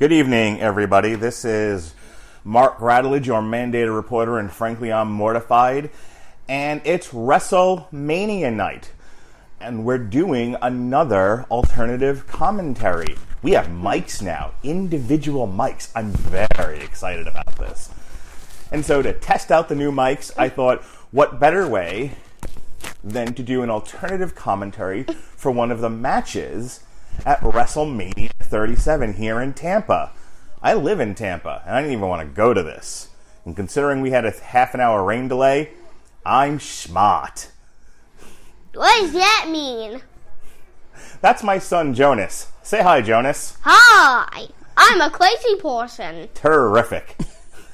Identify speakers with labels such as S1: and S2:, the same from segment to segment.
S1: Good evening, everybody. This is Mark Radulich, your mandated reporter, and frankly, I'm mortified. And it's WrestleMania night. And we're doing another alternative commentary. We have mics now, individual mics. I'm very excited about this. And so to test out the new mics, I thought, what better way than to do an alternative commentary for one of the matches at WrestleMania 37 here in Tampa. I live in Tampa, and I didn't even want to go to this. And considering we had a half an hour rain delay, I'm smart.
S2: What does that mean?
S1: That's my son, Jonas. Say hi, Jonas.
S2: Hi! I'm a crazy person.
S1: Terrific.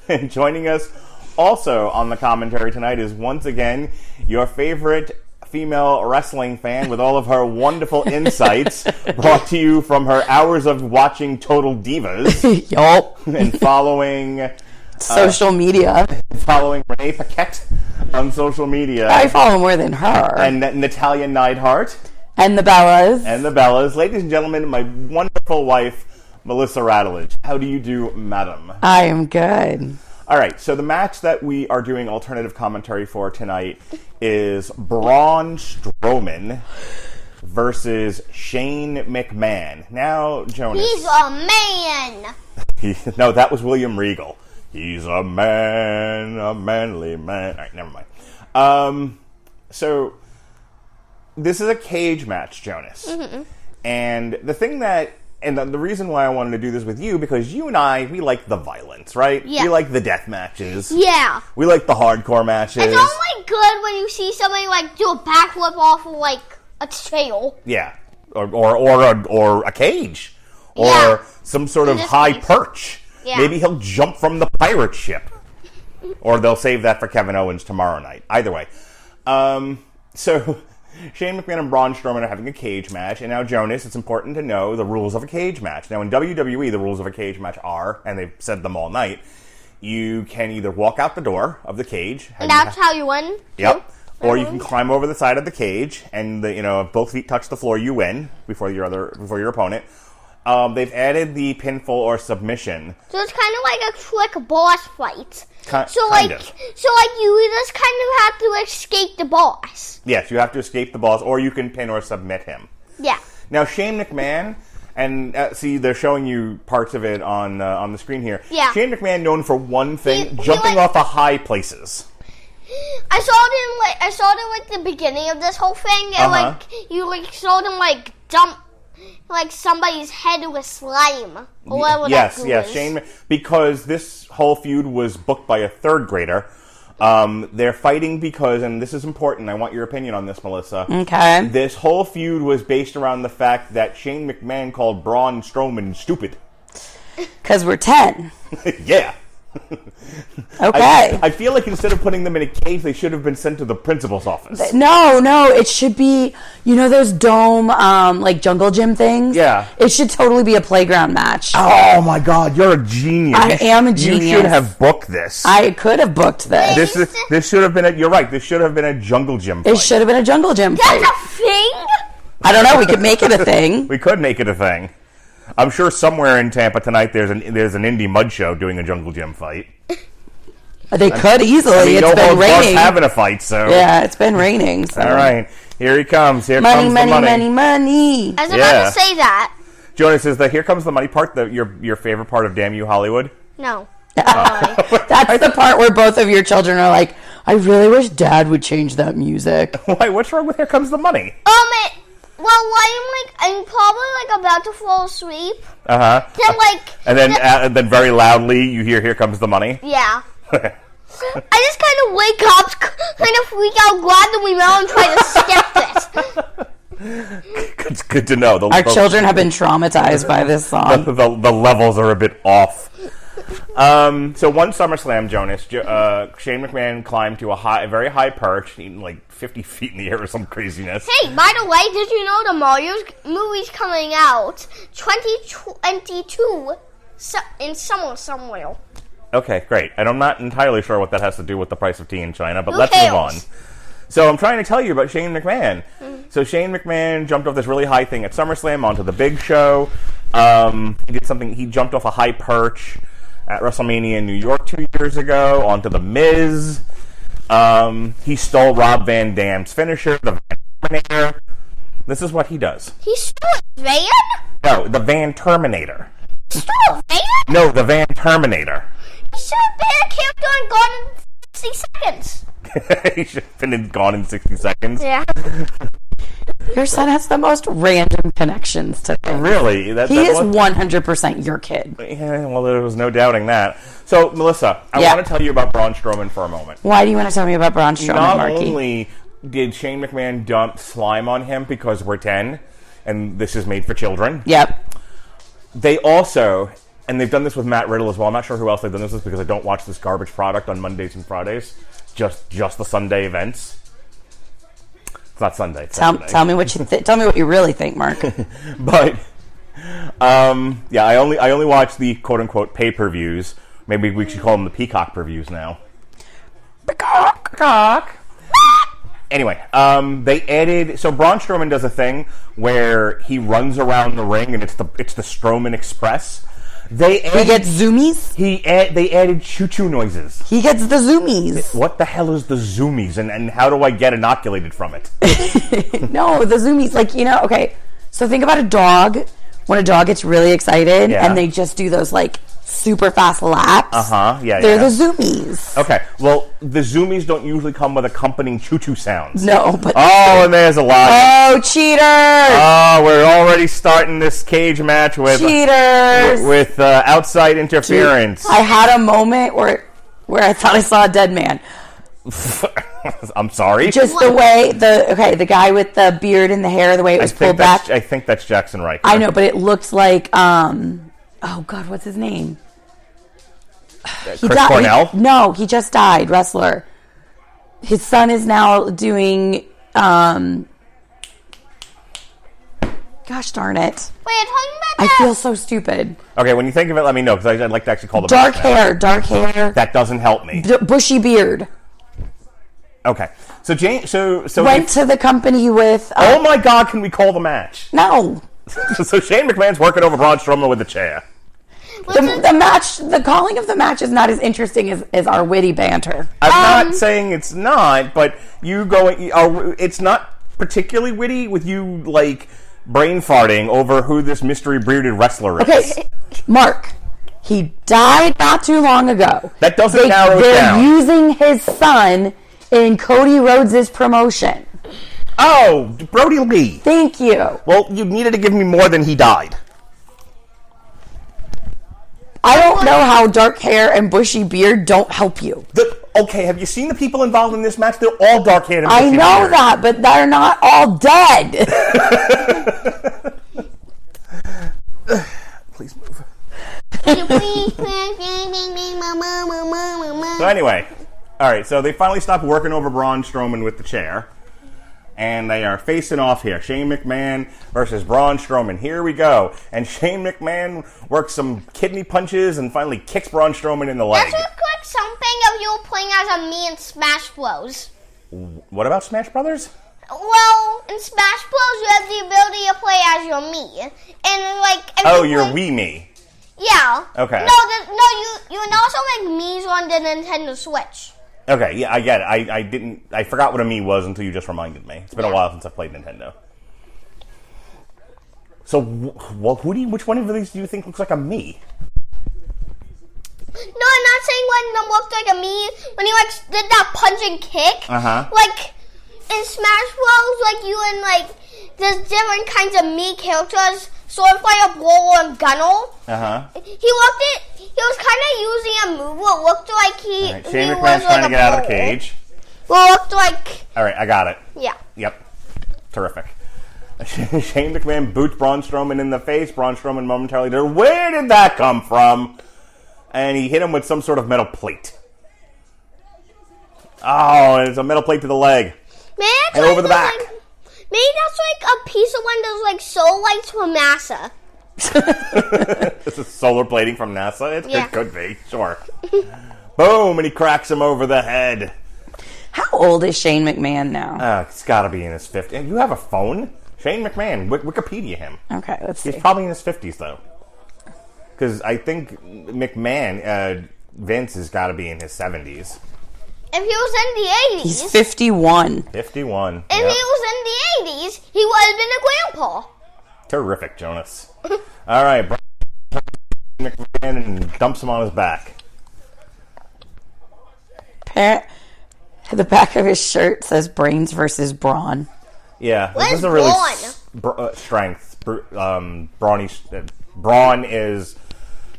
S1: And joining us also on the commentary tonight is once again your favorite female wrestling fan with all of her wonderful insights brought to you from her hours of watching Total Divas.
S3: Yup.
S1: And following
S3: social media.
S1: Following Renee Paquette on social media.
S3: I follow more than her.
S1: And Natalia Neidhart.
S3: And the Bellas.
S1: Ladies and gentlemen, my wonderful wife, Melissa Radulich. How do you do, madam?
S3: I am good.
S1: All right, so the match that we are doing alternative commentary for tonight is Braun Strowman versus Shane McMahon. Now, Jonas.
S2: He's a man!
S1: No, that was William Regal. He's a man, a manly man. All right, never mind. So, this is a cage match, Jonas. Mm-hmm. And the thing that... And the reason why I wanted to do this with you, because you and I, we like the violence, right?
S2: Yeah.
S1: We like the death matches.
S2: Yeah.
S1: We like the hardcore matches.
S2: It's only good when you see somebody, do a backflip off of, a tail.
S1: Yeah. Or a cage. Or some sort of high perch. Yeah. Maybe he'll jump from the pirate ship. Or they'll save that for Kevin Owens tomorrow night. Either way. So... Shane McMahon and Braun Strowman are having a cage match, and now, Jonas, it's important to know the rules of a cage match. Now, in WWE, the rules of a cage match are, and they've said them all night, you can either walk out the door of the cage.
S2: And that's how you win?
S1: Yep. Or you can climb over the side of the cage, and if both feet touch the floor, you win before your opponent. They've added the pinfall or submission.
S2: So it's kind of like a quick boss fight.
S1: Kind of.
S2: You just kind of have to escape the boss.
S1: Yes, you have to escape the boss, or you can pin or submit him.
S2: Yeah.
S1: Now, Shane McMahon, and see, they're showing you parts of it on the screen here.
S2: Yeah.
S1: Shane McMahon known for one thing, jumping off of high places.
S2: I saw it at the beginning of this whole thing, and you saw them jump somebody's head with slime. Or whatever
S1: yes, Shane, because this whole feud was booked by a third grader. They're fighting because, and this is important, I want your opinion on this, Melissa.
S3: Okay.
S1: This whole feud was based around the fact that Shane McMahon called Braun Strowman stupid.
S3: Because we're 10.
S1: Yeah.
S3: Okay.
S1: I feel like instead of putting them in a cage, they should have been sent to the principal's office.
S3: No, it should be, those dome, jungle gym things?
S1: Yeah.
S3: It should totally be a playground match.
S1: Oh my God, you're a genius.
S3: I am a genius.
S1: You should have booked this.
S3: I could have booked this.
S1: This should have been you're right, this should have been a jungle gym fight.
S3: It should have been a jungle gym fight.
S2: That's a thing?
S3: I don't know, we could make it a thing.
S1: We could make it a thing. I'm sure somewhere in Tampa tonight there's an indie mud show doing a jungle gym fight.
S3: They could easily. It's been raining.
S1: Having a fight, so
S3: yeah, it's been raining. So.
S1: All right, here he comes. Here comes the money.
S2: Money. I was about to say that.
S1: Jonas, is the "Here Comes the Money" part your favorite part of Damn You Hollywood?
S2: No.
S3: That's the part where both of your children are like, I really wish Dad would change that music.
S1: Why? What's wrong with "Here Comes the Money"?
S2: I'm probably about to fall asleep.
S1: And then very loudly you hear "Here Comes the Money."
S2: Yeah. I just kind of wake up, kind of freak out, grab the remote, and try to skip this.
S1: It's good to know.
S3: Our children have been traumatized by this song.
S1: The levels are a bit off. So one SummerSlam, Jonas, Shane McMahon climbed to a very high perch, 50 feet in the air or some craziness.
S2: Hey, by the way, did you know the Mario movie's coming out 2022 in somewhere?
S1: Okay, great. And I'm not entirely sure what that has to do with the price of tea in China, but let's move on. So I'm trying to tell you about Shane McMahon. So Shane McMahon jumped off this really high thing at SummerSlam onto the big show. He did something. He jumped off a high perch at WrestleMania in New York 2 years ago onto the Miz. He stole Rob Van Dam's finisher, the Van Terminator. This is what he does.
S2: He stole a van?
S1: No, the Van Terminator.
S2: He stole a van?
S1: No, the Van Terminator.
S2: He should have been a character and gone in 60 seconds.
S1: He should have been gone in 60 seconds.
S2: Yeah.
S3: Your son has the most random connections to things.
S1: Really?
S3: He is 100% your kid.
S1: Yeah, well, there was no doubting that. So, Melissa, I want to tell you about Braun Strowman for a moment.
S3: Why do you want to tell me about Braun Strowman, Marky?
S1: Not only did Shane McMahon dump slime on him because we're 10, and this is made for children.
S3: Yep.
S1: They also, and they've done this with Matt Riddle as well. I'm not sure who else they've done this with because I don't watch this garbage product on Mondays and Fridays. Just the Sunday events. It's not Sunday. It's
S3: tell me what you tell me what you really think, Mark.
S1: But I only watch the quote unquote pay-per-views. Maybe we should call them the Peacock per-views now. Peacock. Anyway, they added. So Braun Strowman does a thing where he runs around the ring, and it's the Strowman Express. He
S3: gets zoomies?
S1: They added choo-choo noises.
S3: He gets the zoomies.
S1: What the hell is the zoomies, and how do I get inoculated from it?
S3: No, the zoomies, okay. So think about a dog. When a dog gets really excited, and they just do those, super fast laps. They're the zoomies.
S1: Okay, well, the zoomies don't usually come with accompanying choo-choo sounds.
S3: No, but...
S1: Oh, and there's a lot.
S3: Oh, cheaters!
S1: Oh, we're already starting this cage match with...
S3: Cheaters!
S1: With outside interference.
S3: I had a moment where I thought I saw a dead man.
S1: I'm sorry?
S3: Just the way... the guy with the beard and the hair, the way it was pulled back.
S1: I think that's Jackson Riker.
S3: I know, but it looked like... Oh, God, what's his name?
S1: Chris Cornell?
S3: No, he just died, wrestler. His son is now doing... Gosh darn it.
S2: Wait, you're talking about
S3: I feel so stupid.
S1: Okay, when you think of it, let me know, because I'd like to actually call the
S3: dark hair.
S1: That doesn't help me.
S3: Bushy beard.
S1: Okay. So
S3: went to the company with...
S1: oh my God, can we call the match?
S3: No.
S1: So Shane McMahon's working over Braun Strowman with a chair.
S3: The match, the calling of the match is not as interesting as our witty banter.
S1: I'm not saying it's not, but it's not particularly witty with you, brain farting over who this mystery bearded wrestler is.
S3: Okay, Mark, he died not too long ago.
S1: That doesn't narrow it down.
S3: They're using his son in Cody Rhodes' promotion.
S1: Oh, Brody Lee.
S3: Thank you.
S1: Well, you needed to give me more than he died.
S3: I don't know how dark hair and bushy beard don't help you.
S1: Okay, have you seen the people involved in this match? They're all dark-haired and bushy
S3: I know
S1: beard.
S3: that, but they're not all dead.
S1: Please move. So anyway, all right, so they finally stopped working over Braun Strowman with the chair. And they are facing off here. Shane McMahon versus Braun Strowman. Here we go. And Shane McMahon works some kidney punches and finally kicks Braun Strowman in the leg.
S2: That looks like something if you were playing as a me in Smash Bros.
S1: What about Smash Brothers?
S2: Well, in Smash Bros, you have the ability to play as your me. And
S1: you're Wii Me.
S2: Yeah.
S1: Okay.
S2: You can also make Mii's on the Nintendo Switch.
S1: Okay, yeah, I get it. I forgot what a Mii was until you just reminded me. It's been a while since I've played Nintendo. So, which one of these do you think looks like a Mii?
S2: No, I'm not saying one of them looked like a Mii. When he did that punch and kick. In Smash Bros, you and there's different kinds of Mii characters. Swordfighter, Brawler, and Gunnel. He was kind of using a move what looked like he...
S1: Right, Shane McMahon's trying to get out of the cage.
S2: Well, looked like...
S1: All right, I got it.
S2: Yeah.
S1: Yep. Terrific. Shane McMahon boots Braun Strowman in the face. Braun Strowman momentarily there. Where did that come from? And he hit him with some sort of metal plate. Oh, and it's a metal plate to the leg. And over the back.
S2: Maybe that's a piece of one of those solar lights from NASA.
S1: This is solar plating from NASA? It could be, sure. Boom, and he cracks him over the head.
S3: How old is Shane McMahon now?
S1: It's got to be in his 50s. You have a phone? Shane McMahon. Wikipedia him.
S3: Okay, let's see.
S1: He's probably in his 50s, though. Because I think McMahon, Vince has got to be in his 70s.
S2: If he was in the 80s...
S3: He's 51.
S1: 51.
S2: If he was in the 80s, he would have been a grandpa.
S1: Terrific, Jonas. All right, Braun McMahon and dumps him on his back.
S3: The back of his shirt says Brains versus Braun.
S1: Yeah,
S2: What
S1: this
S2: is
S1: is a really
S2: Braun?
S1: strength. Braun is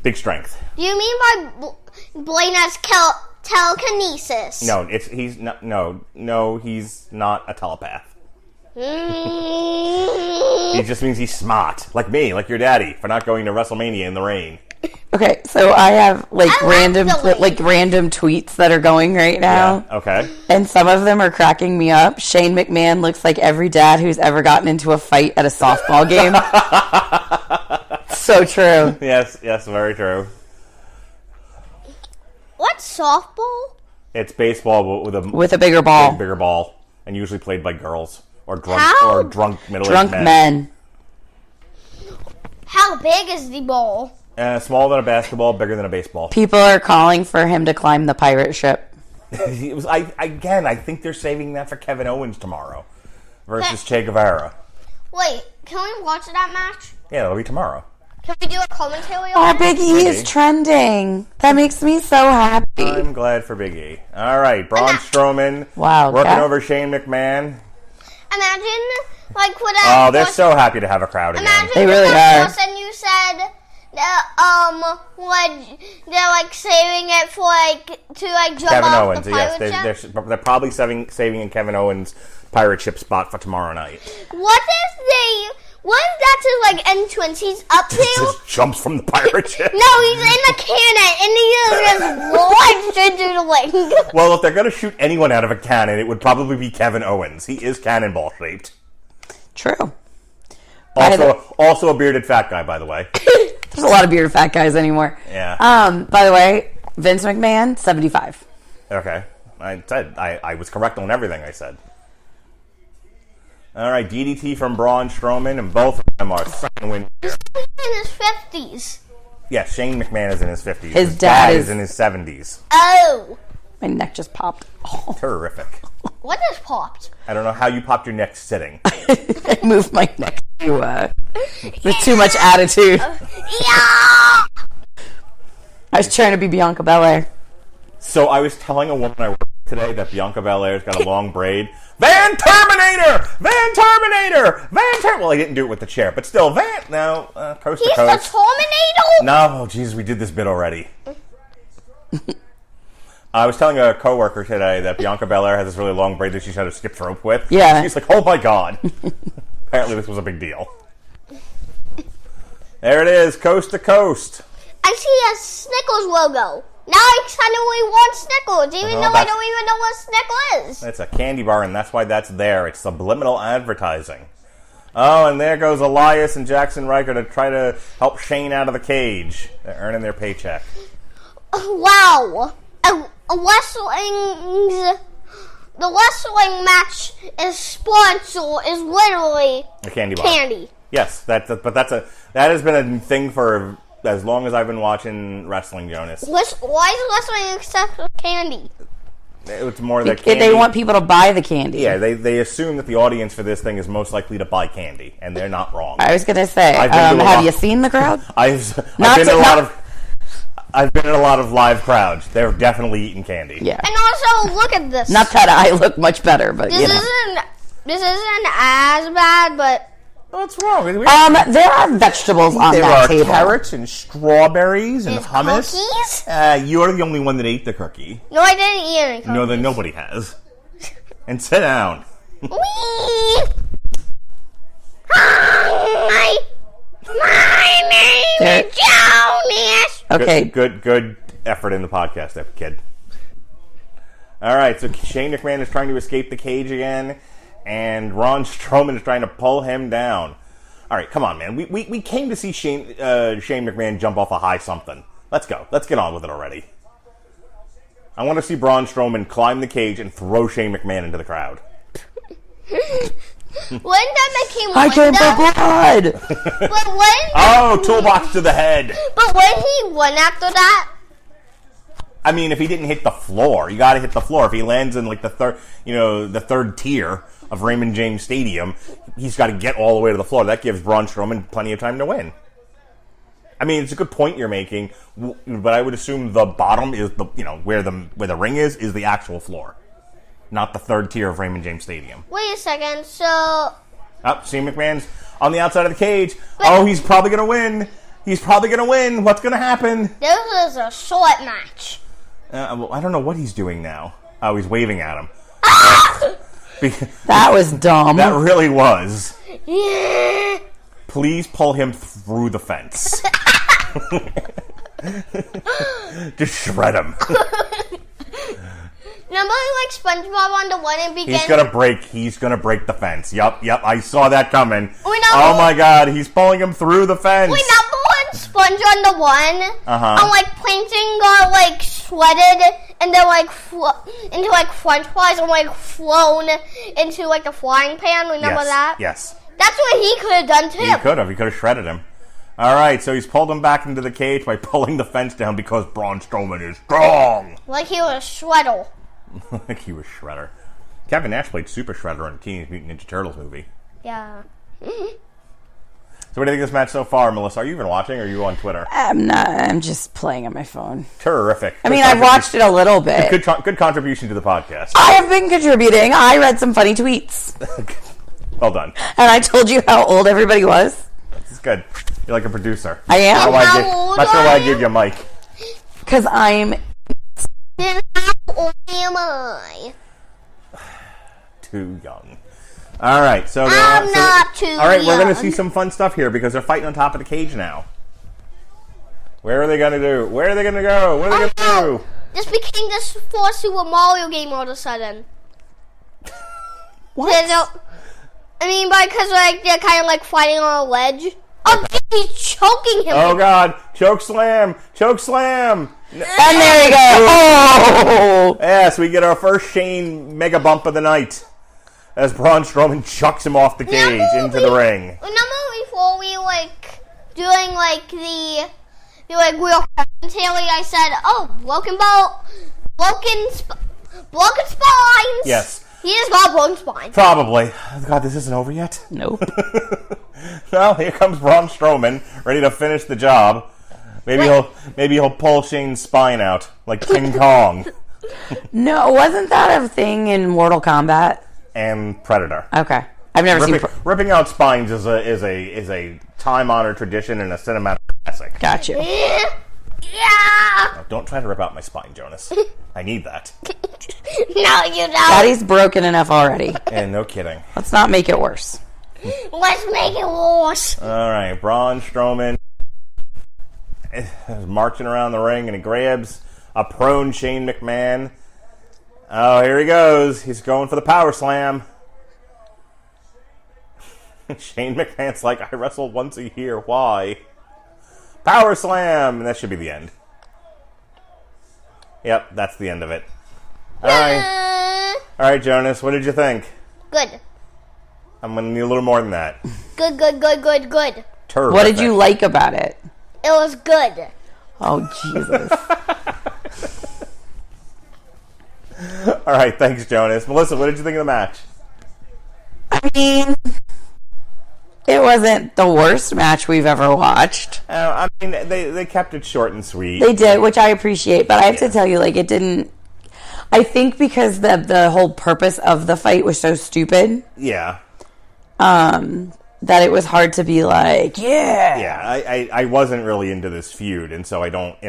S1: big strength.
S2: Do you mean by Blaine has telekinesis?
S1: No, he's not. No, he's not a telepath. He just means he's smart, like me, like your daddy, for not going to WrestleMania in the rain.
S3: Okay, so I have random tweets that are going right now.
S1: Yeah, okay.
S3: And some of them are cracking me up. Shane McMahon looks like every dad who's ever gotten into a fight at a softball game. So true.
S1: Yes, very true.
S2: What's softball?
S1: It's baseball with
S3: a bigger ball.
S1: Bigger ball, and usually played by girls or drunk middle-aged
S3: men.
S1: How
S2: big is the ball?
S1: Smaller than a basketball, bigger than a baseball.
S3: People are calling for him to climb the pirate ship.
S1: I think they're saving that for Kevin Owens tomorrow versus Che Guevara.
S2: Wait, can we watch that match?
S1: Yeah, it'll be tomorrow.
S2: Can we do a commentary
S3: on
S2: it?
S3: Big E is trending. That makes me so happy.
S1: I'm glad for Big E. All right, Braun Strowman.
S3: Wow,
S1: working over Shane McMahon.
S2: Imagine, what
S1: they're so happy to have a crowd again.
S2: They
S3: really are.
S2: And you said that, they're saving it for to jump
S1: Kevin
S2: off
S1: Owens.
S2: the pirate
S1: Yes,
S2: ship?
S1: they're probably saving in Kevin Owens' pirate ship spot for tomorrow night.
S2: What if that's his entrance? He's up there.
S1: Just jumps from the pirate ship.
S2: No, he's in the cannon and he just launched into the ring.
S1: Well, if they're going to shoot anyone out of a cannon, it would probably be Kevin Owens. He is cannonball shaped.
S3: True.
S1: Also a bearded fat guy, by the way.
S3: There's a lot of bearded fat guys anymore.
S1: Yeah.
S3: By the way, Vince McMahon, 75.
S1: Okay. I was correct on everything I said. All right, DDT from Braun Strowman, and both of them are second win.
S2: He's in his 50s.
S1: Yeah, Shane McMahon is in his 50s.
S3: His dad is
S1: in his 70s.
S2: Oh.
S3: My neck just popped. Oh.
S1: Terrific.
S2: What just popped?
S1: I don't know how you popped your neck sitting.
S3: I moved my neck with too much attitude.
S2: Yeah!
S3: I was trying to be Bianca Belair.
S1: So I was telling a woman I worked with today that Bianca Belair's got a long braid. Van Terminator! Well, I didn't do it with the chair, but still, coast to coast.
S2: He's the Terminator?
S1: No, Jesus, we did this bit already. I was telling a coworker today that Bianca Belair has this really long braid that she's had to skip rope with.
S3: Yeah.
S1: She's like, oh my God. Apparently this was a big deal. There it is, coast to coast.
S2: I see a Snickers logo. Now I suddenly want Snickers, even though I don't even know what Snickers is.
S1: It's a candy bar, and that's why that's there. It's subliminal advertising. Oh, and there goes Elias and Jackson Riker to try to help Shane out of the cage. They're earning their paycheck.
S2: Wow. The wrestling match is literally
S1: a candy bar.
S2: Candy.
S1: Yes, that has been a thing for as long as I've been watching wrestling, Jonas.
S2: Why is wrestling except candy?
S1: It's more that candy.
S3: They want people to buy the candy.
S1: Yeah, they assume that the audience for this thing is most likely to buy candy, and they're not wrong.
S3: I was going to say, have you seen the crowd?
S1: I've been in a lot of live crowds. They're definitely eating candy.
S3: Yeah.
S2: And also, look at this.
S3: Not that I look much better, but
S2: this isn't as bad, but
S1: what's wrong?
S3: There are vegetables on that table.
S1: There are carrots and strawberries and hummus.
S2: Cookies?
S1: You're the only one that ate the cookie.
S2: No, I didn't eat any cookies.
S1: No, then nobody has. And sit down.
S2: My name is Jonas.
S3: Okay.
S1: Good effort in the podcast there, kid. All right, so Shane McMahon is trying to escape the cage again, and Braun Strowman is trying to pull him down. All right, come on, man. We came to see Shane McMahon jump off a high something. Let's go. Let's get on with it already. I want to see Braun Strowman climb the cage and throw Shane McMahon into the crowd.
S2: Wouldn't that make him
S3: I came for blood!
S2: But when...
S1: Oh, toolbox to the head.
S2: But when he won after that...
S1: I mean, if he didn't hit the floor, you got to hit the floor. If he lands in like the third tier of Raymond James Stadium, he's got to get all the way to the floor. That gives Braun Strowman plenty of time to win. I mean, it's a good point you're making, but I would assume the bottom is where the ring is the actual floor, not the third tier of Raymond James Stadium.
S2: Wait a second. So,
S1: Shane McMahon's on the outside of the cage. Oh, he's probably gonna win. He's probably gonna win. What's gonna happen?
S2: This is a short match.
S1: Well, I don't know what he's doing now. Oh, he's waving at him.
S3: That was dumb.
S1: That really was.
S2: Yeah.
S1: Please pull him through the fence. Just shred him.
S2: Remember like SpongeBob on the one and began...
S1: He's gonna break the fence. Yup, I saw that coming.
S2: Oh
S1: my god, he's pulling him through the fence.
S2: Wait, number one Sponge on the one. And like Plankton got like shredded and then like into like French fries and like flown into like a frying pan. Remember that?
S1: Yes.
S2: That's what he could have done too.
S1: He could have shredded him. Alright, so he's pulled him back into the cage by pulling the fence down because Braun Strowman is strong.
S2: Like he was Shredder.
S1: Like he was Shredder. Kevin Nash played Super Shredder in the Teenage Mutant Ninja Turtles movie.
S2: Yeah.
S1: So what do you think of this match so far, Melissa? Are you even watching or are you on Twitter?
S3: I'm not. I'm just playing on my phone.
S1: Terrific.
S3: I mean, I've watched it a little bit.
S1: Good contribution to the podcast.
S3: I have been contributing. I read some funny tweets.
S1: Well done.
S3: And I told you how old everybody was.
S1: This is good. You're like a producer.
S3: I am.
S1: That's why I gave you a mic.
S3: Because I'm...
S2: Then how old am I?
S1: Too young. All right, so
S2: I'm not too young.
S1: All right, we're going to see some fun stuff here because they're fighting on top of the cage now. Where are they going to do? Where are they going to go? What are they going to do?
S2: This became this for Super Mario game all of a sudden.
S3: What?
S2: I mean, because like they're kind of like fighting on a ledge. Oh, he's choking him.
S1: Oh God! Choke slam! Choke slam!
S3: And there you go. Oh!
S1: Yes, we get our first Shane mega bump of the night as Braun Strowman chucks him off the cage into the ring.
S2: Remember before we like doing like the like real commentary? I said, "Oh, broken spines."
S1: Yes.
S2: He just got broken spine.
S1: Probably. God, this isn't over yet.
S3: Nope.
S1: Well, here comes Braun Strowman, ready to finish the job. Maybe he'll pull Shane's spine out like King Kong.
S3: No, wasn't that a thing in Mortal Kombat?
S1: And Predator.
S3: Okay, I've never seen.
S1: Ripping out spines is a time-honored tradition and a cinematic classic.
S3: Got you.
S2: Yeah.
S1: Oh, don't try to rip out my spine, Jonas. I need that.
S2: No, you don't.
S3: Daddy's broken enough already.
S1: And no kidding.
S3: Let's not make it worse.
S2: Let's make it worse.
S1: All right, Braun Strowman is marching around the ring and he grabs a prone Shane McMahon. Oh, here he goes. He's going for the power slam. Shane McMahon's like, I wrestle once a year. Why? Power slam! And that should be the end. Yep, that's the end of it. Alright. Alright, Jonas, what did you think?
S2: Good.
S1: I'm going to need a little more than that.
S2: Good.
S1: Terrific.
S3: What did you like about it?
S2: It was good.
S3: Oh, Jesus.
S1: Alright, thanks, Jonas. Melissa, what did you think of the match?
S3: I mean, it wasn't the worst match we've ever watched.
S1: I mean, they kept it short and sweet.
S3: They did, which I appreciate, but I have to tell you, like, it didn't... I think because the whole purpose of the fight was so stupid.
S1: Yeah.
S3: That it was hard to be like, yeah.
S1: Yeah, I wasn't really into this feud, and so I don't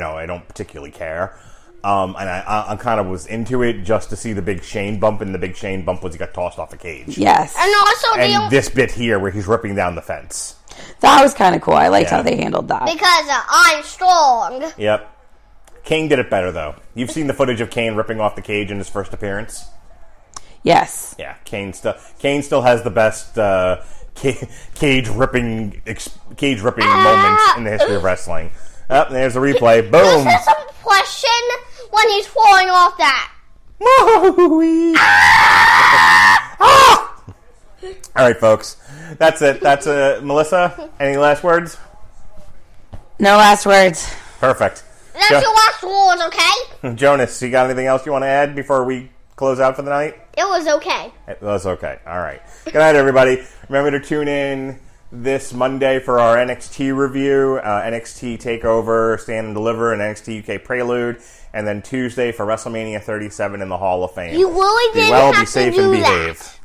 S1: particularly care. And I kind of was into it just to see the big Shane bump, and the big Shane bump was he got tossed off a cage.
S3: Yes.
S2: And also
S1: this bit here where he's ripping down the fence.
S3: That was kind of cool. I liked how they handled that.
S2: Because I'm strong.
S1: Yep. Kane did it better, though. You've seen the footage of Kane ripping off the cage in his first appearance?
S3: Yes.
S1: Yeah, Kane still has the best cage ripping moments in the history of wrestling. Oh, there's a replay. Boom.
S2: This is some question when he's falling off that.
S1: All right, folks. That's it. That's Melissa, any last words?
S3: No last words.
S1: Perfect.
S2: That's your last words, okay?
S1: Jonas, you got anything else you want to add before we close out for the night?
S2: It was okay.
S1: It was okay. All right. Good night, everybody. Remember to tune in this Monday for our NXT review, NXT TakeOver, Stand and Deliver, and NXT UK Prelude, and then Tuesday for WrestleMania 37 in the Hall of Fame.
S2: You really didn't
S1: be well,
S2: have
S1: be safe,
S2: to do
S1: and behave.
S2: That.